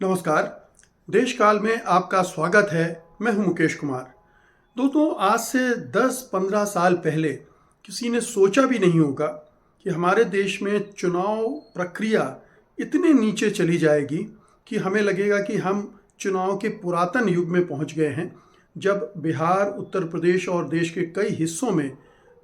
नमस्कार। देश काल में आपका स्वागत है। मैं हूं मुकेश कुमार। दोस्तों, आज से 10-15 साल पहले किसी ने सोचा भी नहीं होगा कि हमारे देश में चुनाव प्रक्रिया इतने नीचे चली जाएगी कि हमें लगेगा कि हम चुनाव के पुरातन युग में पहुंच गए हैं, जब बिहार, उत्तर प्रदेश और देश के कई हिस्सों में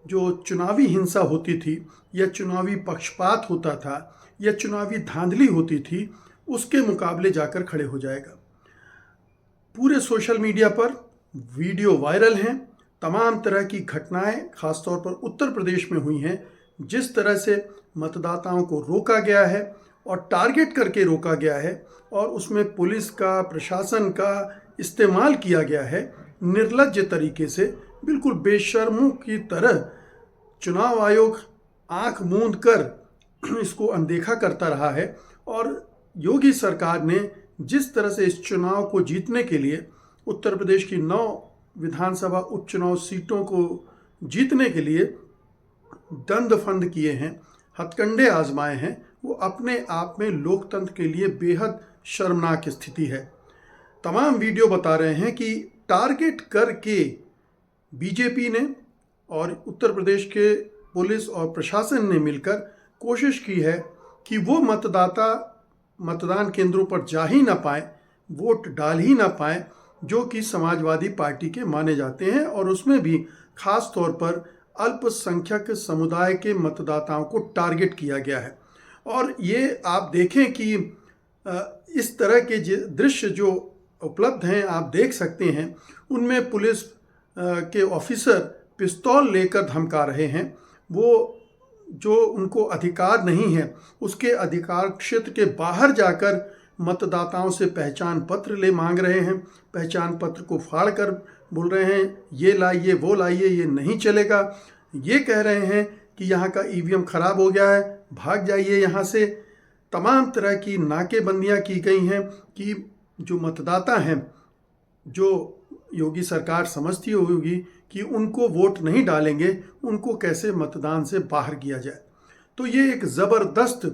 जो चुनावी हिंसा होती थी या चुनावी पक्षपात होता था या चुनावी धांधली होती थी, उसके मुकाबले जाकर खड़े हो जाएगा। पूरे सोशल मीडिया पर वीडियो वायरल हैं। तमाम तरह की घटनाएं खासतौर पर उत्तर प्रदेश में हुई हैं, जिस तरह से मतदाताओं को रोका गया है और टारगेट करके रोका गया है और उसमें पुलिस का, प्रशासन का इस्तेमाल किया गया है। निर्लज्ज तरीके से, बिल्कुल बेशर्मों की तरह चुनाव आयोग आंख मूंद कर इसको अनदेखा करता रहा है। और योगी सरकार ने जिस तरह से इस चुनाव को जीतने के लिए उत्तर प्रदेश की 9 विधानसभा उपचुनाव सीटों को जीतने के लिए दंड फंद किए हैं, हथकंडे आजमाए हैं, वो अपने आप में लोकतंत्र के लिए बेहद शर्मनाक स्थिति है। तमाम वीडियो बता रहे हैं कि टारगेट करके बीजेपी ने और उत्तर प्रदेश के पुलिस और प्रशासन ने मिलकर कोशिश की है कि वो मतदाता मतदान केंद्रों पर जा ही ना पाए, वोट डाल ही ना पाए, जो कि समाजवादी पार्टी के माने जाते हैं। और उसमें भी खास तौर पर अल्पसंख्यक समुदाय के मतदाताओं को टारगेट किया गया है। और ये आप देखें कि इस तरह के दृश्य जो उपलब्ध हैं, आप देख सकते हैं, उनमें पुलिस के ऑफिसर पिस्तौल लेकर धमका रहे हैं। वो जो उनको अधिकार नहीं है, उसके अधिकार क्षेत्र के बाहर जाकर मतदाताओं से पहचान पत्र ले मांग रहे हैं। पहचान पत्र को फाड़ कर बोल रहे हैं, ये लाइए, वो लाइए, ये नहीं चलेगा। ये कह रहे हैं कि यहाँ का ईवीएम खराब हो गया है, भाग जाइए यहाँ से। तमाम तरह की नाकेबंदियाँ की गई हैं कि जो मतदाता हैं, जो योगी सरकार समझती होगी कि उनको वोट नहीं डालेंगे, उनको कैसे मतदान से बाहर किया जाए। तो ये एक ज़बरदस्त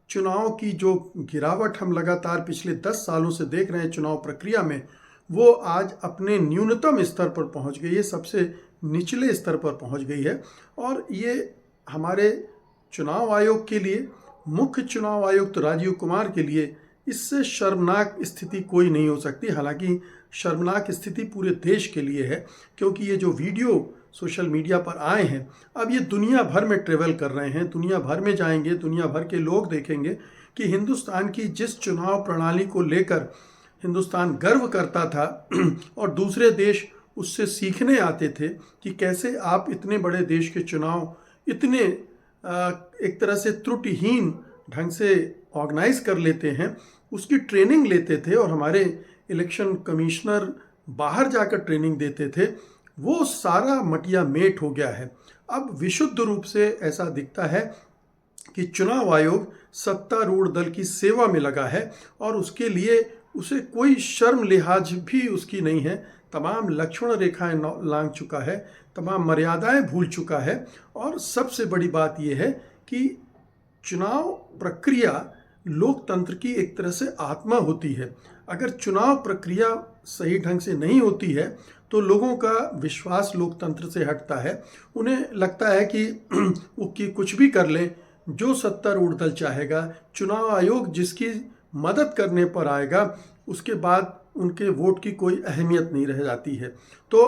चुनाव की जो गिरावट हम लगातार पिछले 10 सालों से देख रहे हैं चुनाव प्रक्रिया में, वो आज अपने न्यूनतम स्तर पर पहुंच गई है, सबसे निचले स्तर पर पहुंच गई है। और ये हमारे चुनाव आयोग के लिए, मुख्य चुनाव आयुक्त राजीव कुमार के लिए इससे शर्मनाक स्थिति कोई नहीं हो सकती। हालांकि शर्मनाक स्थिति पूरे देश के लिए है, क्योंकि ये जो वीडियो सोशल मीडिया पर आए हैं, अब ये दुनिया भर में ट्रेवल कर रहे हैं, दुनिया भर में जाएंगे, दुनिया भर के लोग देखेंगे कि हिंदुस्तान की जिस चुनाव प्रणाली को लेकर हिंदुस्तान गर्व करता था और दूसरे देश उससे सीखने आते थे कि कैसे आप इतने बड़े देश के चुनाव इतने एक तरह से त्रुटिहीन ढंग से ऑर्गेनाइज कर लेते हैं, उसकी ट्रेनिंग लेते थे। और हमारे इलेक्शन कमिश्नर बाहर जाकर ट्रेनिंग देते थे। वो सारा मटिया मेट हो गया है। अब विशुद्ध रूप से ऐसा दिखता है कि चुनाव आयोग सत्तारूढ़ दल की सेवा में लगा है और उसके लिए उसे कोई शर्म लिहाज भी उसकी नहीं है। तमाम लक्ष्मण रेखाएं लांघ चुका है, तमाम मर्यादाएं भूल चुका है। और सबसे बड़ी बात यह है कि चुनाव प्रक्रिया लोकतंत्र की एक तरह से आत्मा होती है। अगर चुनाव प्रक्रिया सही ढंग से नहीं होती है तो लोगों का विश्वास लोकतंत्र से हटता है। उन्हें लगता है कि वो कि कुछ भी कर लें, जो सत्तारूढ़ दल चाहेगा, चुनाव आयोग जिसकी मदद करने पर आएगा, उसके बाद उनके वोट की कोई अहमियत नहीं रह जाती है। तो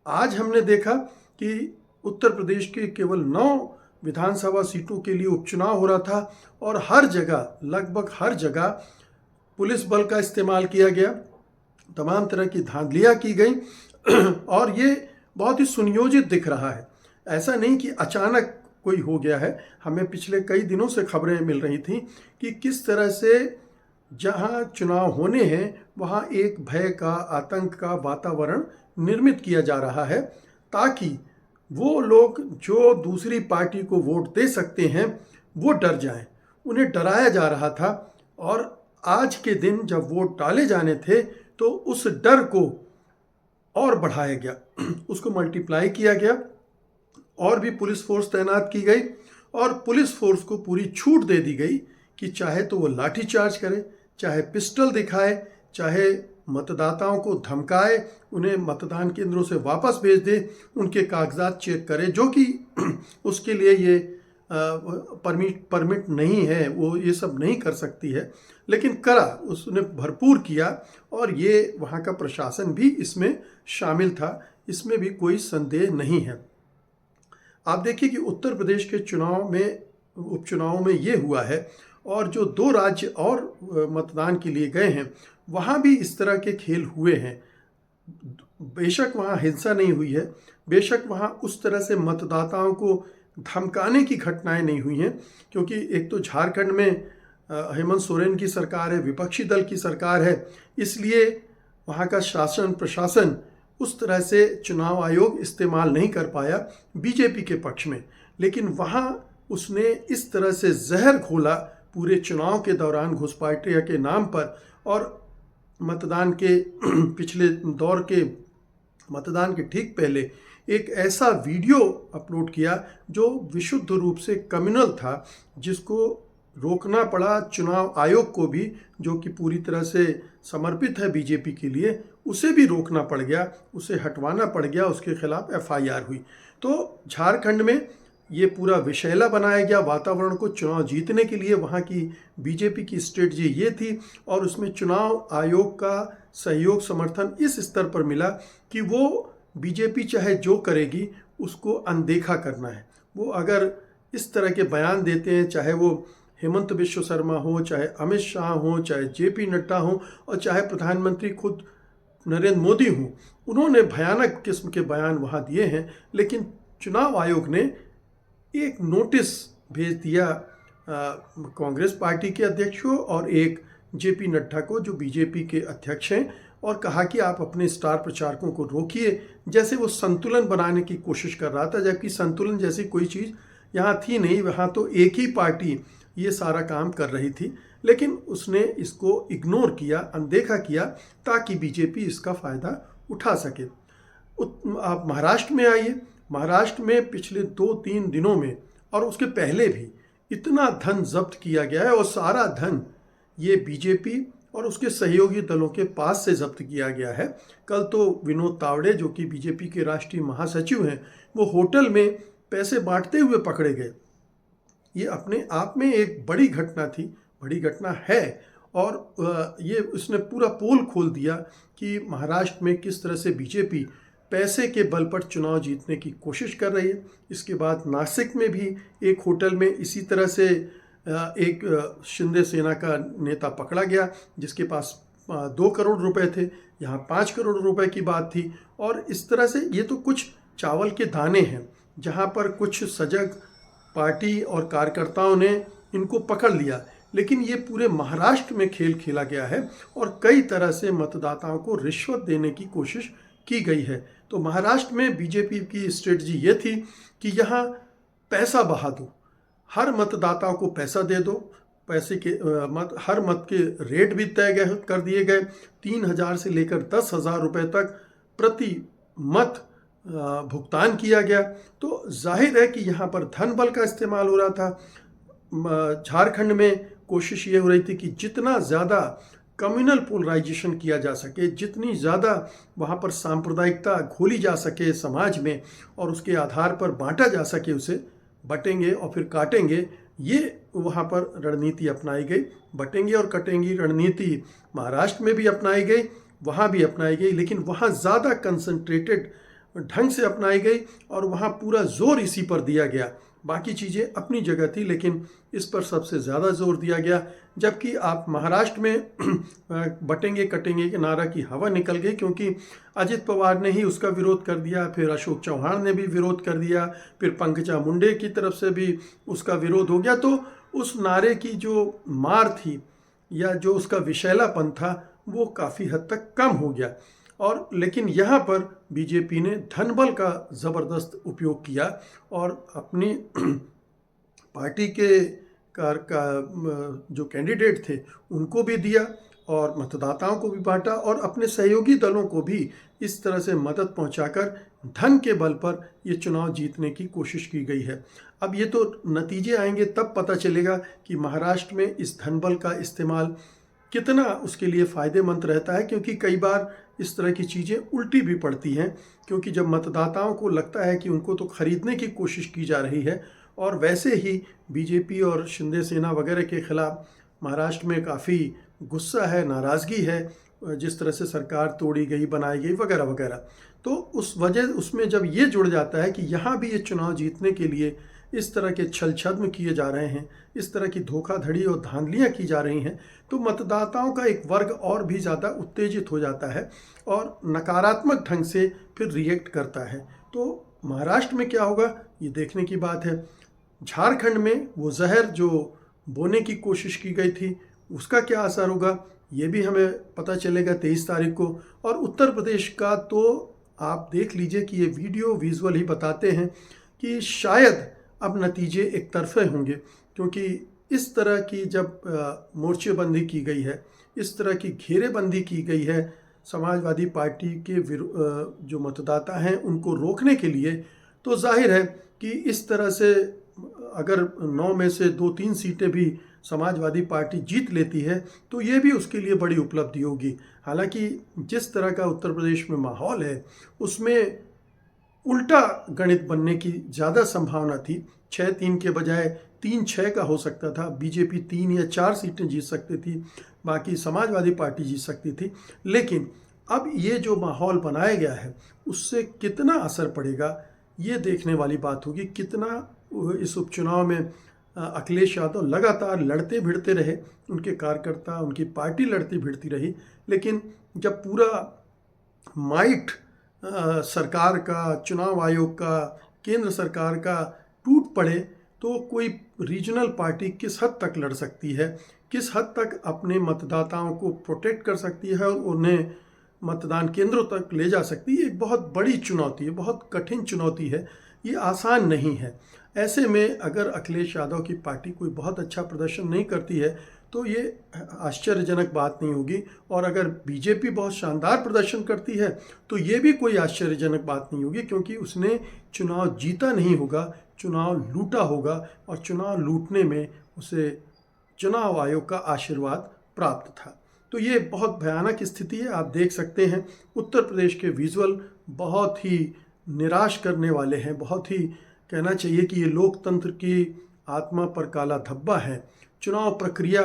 आज हमने देखा कि उत्तर प्रदेश के केवल 9 विधानसभा सीटों के लिए उपचुनाव हो रहा था और हर जगह, लगभग हर जगह पुलिस बल का इस्तेमाल किया गया, तमाम तरह की धांधलियाँ की गई और ये बहुत ही सुनियोजित दिख रहा है। ऐसा नहीं कि अचानक कोई हो गया है। हमें पिछले कई दिनों से खबरें मिल रही थी कि किस तरह से जहां चुनाव होने हैं वहां एक भय का, आतंक का वातावरण निर्मित किया जा रहा है, ताकि वो लोग जो दूसरी पार्टी को वोट दे सकते हैं वो डर जाएं। उन्हें डराया जा रहा था और आज के दिन जब वोट डाले जाने थे तो उस डर को और बढ़ाया गया, उसको मल्टीप्लाई किया गया और भी पुलिस फोर्स तैनात की गई और पुलिस फोर्स को पूरी छूट दे दी गई कि चाहे तो वो लाठी चार्ज करे, चाहे पिस्टल दिखाए, चाहे मतदाताओं को धमकाए, उन्हें मतदान केंद्रों से वापस भेज दे, उनके कागजात चेक करे, जो कि उसके लिए ये परमिट नहीं है, वो ये सब नहीं कर सकती है, लेकिन करा, उसने भरपूर किया। और ये वहाँ का प्रशासन भी इसमें शामिल था, इसमें भी कोई संदेह नहीं है। आप देखिए कि उत्तर प्रदेश के चुनाव में, उपचुनाव में ये हुआ है, और जो 2 राज्य और मतदान के लिए गए हैं वहाँ भी इस तरह के खेल हुए हैं। बेशक वहाँ हिंसा नहीं हुई है, बेशक वहाँ उस तरह से मतदाताओं को धमकाने की घटनाएं नहीं हुई हैं, क्योंकि एक तो झारखंड में हेमंत सोरेन की सरकार है, विपक्षी दल की सरकार है, इसलिए वहाँ का शासन प्रशासन उस तरह से चुनाव आयोग इस्तेमाल नहीं कर पाया बीजेपी के पक्ष में। लेकिन वहाँ उसने इस तरह से जहर घोला पूरे चुनाव के दौरान घुसपैठिया के नाम पर, और मतदान के पिछले दौर के मतदान के ठीक पहले एक ऐसा वीडियो अपलोड किया जो विशुद्ध रूप से कम्युनल था, जिसको रोकना पड़ा चुनाव आयोग को भी, जो कि पूरी तरह से समर्पित है बीजेपी के लिए, उसे भी रोकना पड़ गया, उसे हटवाना पड़ गया, उसके खिलाफ एफआईआर हुई। तो झारखंड में ये पूरा विषैला बनाया गया वातावरण को चुनाव जीतने के लिए। वहाँ की बीजेपी की स्ट्रेटजी ये थी, और उसमें चुनाव आयोग का सहयोग समर्थन इस स्तर पर मिला कि वो बीजेपी चाहे जो करेगी उसको अनदेखा करना है। वो अगर इस तरह के बयान देते हैं, चाहे वो हेमंत बिश्व शर्मा हो, चाहे अमित शाह हो, चाहे जेपी नड्डा हो, और चाहे प्रधानमंत्री खुद नरेंद्र मोदी हों, उन्होंने भयानक किस्म के बयान वहाँ दिए हैं। लेकिन चुनाव आयोग ने एक नोटिस भेज दिया कांग्रेस पार्टी के अध्यक्ष को और एक जेपी नड्डा को, जो बीजेपी के अध्यक्ष हैं, और कहा कि आप अपने स्टार प्रचारकों को रोकिए। जैसे वो संतुलन बनाने की कोशिश कर रहा था, जबकि संतुलन जैसी कोई चीज़ यहाँ थी नहीं। वहाँ तो एक ही पार्टी ये सारा काम कर रही थी, लेकिन उसने इसको इग्नोर किया, अनदेखा किया, ताकि बीजेपी इसका फ़ायदा उठा सके। आप महाराष्ट्र में आइए, महाराष्ट्र में पिछले 2-3 दिनों में और उसके पहले भी इतना धन जब्त किया गया है, और सारा धन ये बीजेपी और उसके सहयोगी दलों के पास से जब्त किया गया है। कल तो विनोद तावड़े, जो कि बीजेपी के राष्ट्रीय महासचिव हैं, वो होटल में पैसे बांटते हुए पकड़े गए। ये अपने आप में एक बड़ी घटना थी, बड़ी घटना है, और ये उसने पूरा पोल खोल दिया कि महाराष्ट्र में किस तरह से बीजेपी पैसे के बल पर चुनाव जीतने की कोशिश कर रही है। इसके बाद नासिक में भी एक होटल में इसी तरह से एक शिंदे सेना का नेता पकड़ा गया, जिसके पास 2 करोड़ रुपए थे, यहाँ 5 करोड़ रुपए की बात थी। और इस तरह से ये तो कुछ चावल के दाने हैं, जहाँ पर कुछ सजग पार्टी और कार्यकर्ताओं ने इनको पकड़ लिया, लेकिन ये पूरे महाराष्ट्र में खेल खेला गया है, और कई तरह से मतदाताओं को रिश्वत देने की कोशिश की गई है। तो महाराष्ट्र में बीजेपी की स्ट्रेटजी ये थी कि यहाँ पैसा बहा दो, हर मतदाताओं को पैसा दे दो, पैसे के हर मत के रेट भी तय कर दिए गए, 3,000 से लेकर 10,000 रुपये तक प्रति मत भुगतान किया गया। तो जाहिर है कि यहाँ पर धन बल का इस्तेमाल हो रहा था। झारखंड में कोशिश ये हो रही थी कि जितना ज़्यादा कम्युनल पोलराइजेशन किया जा सके, जितनी ज़्यादा वहाँ पर सांप्रदायिकता घोली जा सके समाज में, और उसके आधार पर बांटा जा सके, उसे बटेंगे और फिर काटेंगे, ये वहाँ पर रणनीति अपनाई गई। बटेंगे और कटेंगे रणनीति महाराष्ट्र में भी अपनाई गई, वहाँ भी अपनाई गई, लेकिन वहाँ ज़्यादा कंसंट्रेटेड ढंग से अपनाई गई, और वहाँ पूरा जोर इसी पर दिया गया। बाकी चीज़ें अपनी जगह थी, लेकिन इस पर सबसे ज़्यादा जोर दिया गया। जबकि आप महाराष्ट्र में बटेंगे कटेंगे के नारा की हवा निकल गई, क्योंकि अजित पवार ने ही उसका विरोध कर दिया, फिर अशोक चौहान ने भी विरोध कर दिया, फिर पंकजा मुंडे की तरफ से भी उसका विरोध हो गया। तो उस नारे की जो मार थी या जो उसका विषैलापन था, वो काफ़ी हद तक कम हो गया। और लेकिन यहाँ पर बीजेपी ने धनबल का ज़बरदस्त उपयोग किया, और अपनी पार्टी के जो कैंडिडेट थे उनको भी दिया, और मतदाताओं को भी बांटा, और अपने सहयोगी दलों को भी इस तरह से मदद पहुंचाकर धन के बल पर ये चुनाव जीतने की कोशिश की गई है। अब ये तो नतीजे आएंगे तब पता चलेगा कि महाराष्ट्र में इस धन बल का इस्तेमाल कितना उसके लिए फ़ायदेमंद रहता है, क्योंकि कई बार इस तरह की चीज़ें उल्टी भी पड़ती हैं। क्योंकि जब मतदाताओं को लगता है कि उनको तो खरीदने की कोशिश की जा रही है, और वैसे ही बीजेपी और शिंदे सेना वगैरह के खिलाफ महाराष्ट्र में काफ़ी गुस्सा है, नाराज़गी है, जिस तरह से सरकार तोड़ी गई, बनाई गई वगैरह वगैरह, तो उस वजह उसमें जब ये जुड़ जाता है कि यहाँ भी ये चुनाव जीतने के लिए इस तरह के छल छद्म किए जा रहे हैं, इस तरह की धोखाधड़ी और धांधलियाँ की जा रही हैं, तो मतदाताओं का एक वर्ग और भी ज़्यादा उत्तेजित हो जाता है और नकारात्मक ढंग से फिर रिएक्ट करता है। तो महाराष्ट्र में क्या होगा, ये देखने की बात है। झारखंड में वो जहर जो बोने की कोशिश की गई थी, उसका क्या असर होगा, ये भी हमें पता चलेगा 23 तारीख को। और उत्तर प्रदेश का तो आप देख लीजिए कि ये वीडियो विजुअल ही बताते हैं कि शायद अब नतीजे एक तरफे होंगे, क्योंकि इस तरह की जब मोर्चेबंदी की गई है, इस तरह की घेरेबंदी की गई है समाजवादी पार्टी के जो मतदाता हैं उनको रोकने के लिए, तो जाहिर है कि इस तरह से अगर 9 में से 2-3 सीटें भी समाजवादी पार्टी जीत लेती है तो ये भी उसके लिए बड़ी उपलब्धि होगी। हालांकि जिस तरह का उत्तर प्रदेश में माहौल है उसमें उल्टा गणित बनने की ज़्यादा संभावना थी। 6-3 के बजाय 3-6 का हो सकता था। बीजेपी 3 या 4 सीटें जीत सकती थी, बाकी समाजवादी पार्टी जीत सकती थी। लेकिन अब ये जो माहौल बनाया गया है उससे कितना असर पड़ेगा ये देखने वाली बात होगी। कितना इस उपचुनाव में अखिलेश यादव लगातार लड़ते भिड़ते रहे, उनके कार्यकर्ता, उनकी पार्टी लड़ती भिड़ती रही, लेकिन जब पूरा माइट सरकार का, चुनाव आयोग का, केंद्र सरकार का टूट पड़े तो कोई रीजनल पार्टी किस हद तक लड़ सकती है, किस हद तक अपने मतदाताओं को प्रोटेक्ट कर सकती है और उन्हें मतदान केंद्रों तक ले जा सकती है। एक बहुत बड़ी चुनौती है, बहुत कठिन चुनौती है, ये आसान नहीं है। ऐसे में अगर अखिलेश यादव की पार्टी कोई बहुत अच्छा प्रदर्शन नहीं करती है तो ये आश्चर्यजनक बात नहीं होगी, और अगर बीजेपी बहुत शानदार प्रदर्शन करती है तो ये भी कोई आश्चर्यजनक बात नहीं होगी, क्योंकि उसने चुनाव जीता नहीं होगा, चुनाव लूटा होगा, और चुनाव लूटने में उसे चुनाव आयोग का आशीर्वाद प्राप्त था। तो ये बहुत भयानक स्थिति है। आप देख सकते हैं उत्तर प्रदेश के विजुअल बहुत ही निराश करने वाले हैं, बहुत ही कहना चाहिए कि ये लोकतंत्र की आत्मा पर काला धब्बा है। चुनाव प्रक्रिया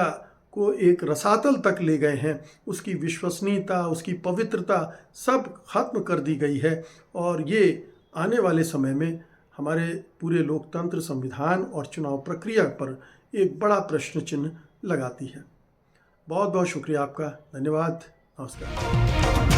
को एक रसातल तक ले गए हैं, उसकी विश्वसनीयता, उसकी पवित्रता सब खत्म कर दी गई है, और ये आने वाले समय में हमारे पूरे लोकतंत्र, संविधान और चुनाव प्रक्रिया पर एक बड़ा प्रश्न चिन्ह लगाती है। बहुत बहुत शुक्रिया आपका, धन्यवाद, नमस्कार।